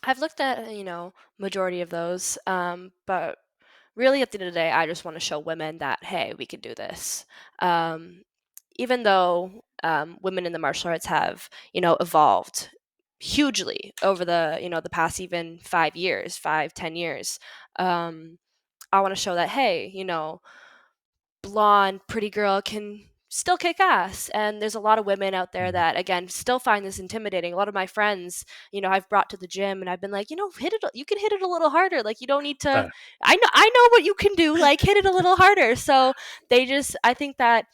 I've looked at, majority of those, but really at the end of the day, I just wanna show women that, "Hey, we can do this." Um, Even though, women in the martial arts have, evolved hugely over the past even 5 years, 5, 10 years, um, I wanna show that, hey, blonde, pretty girl can still kick ass. And there's a lot of women out there Mhm. that, again, still find this intimidating. A lot of my friends, I've brought to the gym and I've been like, hit it, you can hit it a little harder. Like, you don't need to, Uh, I know what you can do. Like, hit it a little harder. So I think that,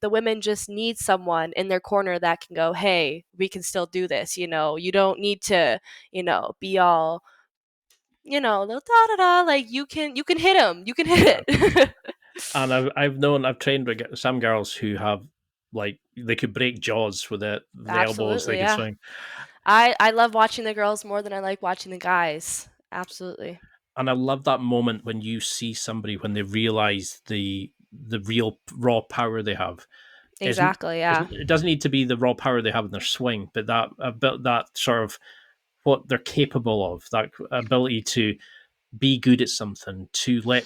the women just need someone in their corner that can go, hey, we can still do this. You don't need to, be all, da da da, like you can hit him. You can hit yeah. it. And I've trained with some girls who have like they could break jaws with the elbows they Absolutely, could yeah. swing. I love watching the girls more than I like watching the guys. Absolutely. And I love that moment when you see somebody when they realize the real raw power they have. Isn't Exactly, yeah. it doesn't need to be the raw power they have in their swing, but that about that sort of what they're capable of, that ability to be good at something, to let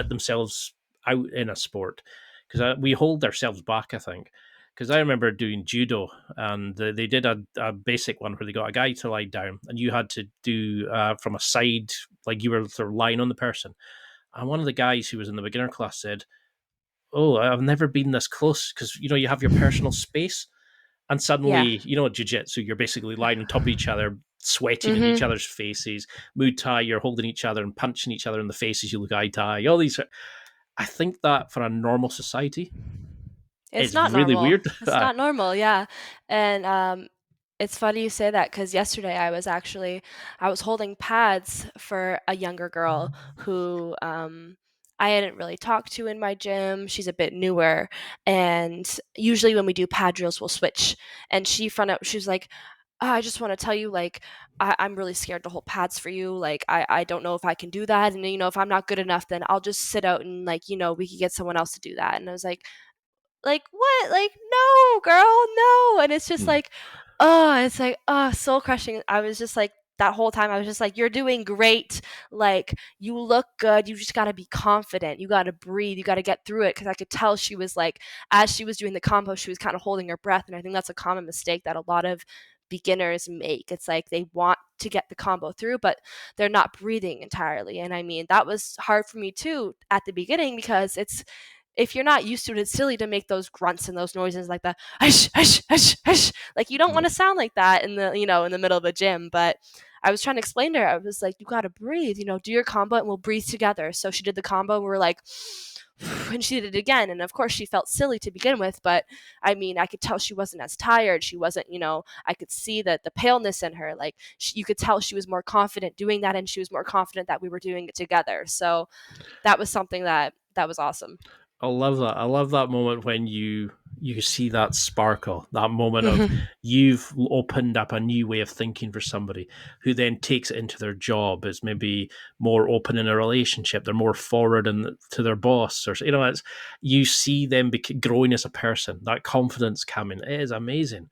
themselves out in a sport, because we hold ourselves back. I think because I remember doing judo, and they did a basic one where they got a guy to lie down, and you had to do from a side, like you were sort of lying on the person. And one of the guys who was in the beginner class said, "Oh, I've never been this close because you have your personal space." And Yeah. suddenly, jiu-jitsu, you're basically lying on top of each other, sweating in each Mhm. other's faces. Muay Thai, you're holding each other and punching each other in the faces. You look eye to eye. All these. I think that for a normal society, It's it's not really normal. weird. It's not normal, yeah. And, it's funny you say that because yesterday I was holding pads for a younger girl who, I hadn't really talked to in my gym. She's a bit newer, and usually when we do pad drills, we'll switch. And she was like, I just wanna tell you, like, I'm really scared to hold pads for you. Like, I don't know if I can do that. And, if I'm not good enough, then I'll just sit out and, like, we could get someone else to do that." And I was like, "What? Like, no, girl, no." And it's just Hmm. like, oh, it's like, oh, soul crushing. I was just like, that whole time, I was just like, "You're doing great. Like, you look good. You just gotta be confident. You gotta breathe. You gotta get through it." Because I could tell she was like, as she was doing the combo, she was kind of holding her breath. And I think that's a common mistake that a lot of beginners make. It's like they want to get the combo through, but they're not breathing entirely. And I mean, that was hard for me too at the beginning because if you're not used to it, it's silly to make those grunts and those noises like the hush, hush, hush, hush. Like you don't want to Yeah. sound like that in the middle of a gym. But I was trying to explain to her, I was like, you gotta breathe, do your combo and we'll breathe together. So she did the combo and we were like, and she did it again. And of course she felt silly to begin with, but I mean, I could tell she wasn't as tired. She wasn't, I could see the paleness in her. Like you could tell she was more confident doing that and she was more confident that we were doing it together. So that was something that was awesome. I love that. I love that moment when you see that sparkle, that moment of Mhm. you've opened up a new way of thinking for somebody who then takes it into their job, is maybe more open in a relationship, they're more forward to their boss, or it's you see them growing as a person, that confidence coming. It is amazing.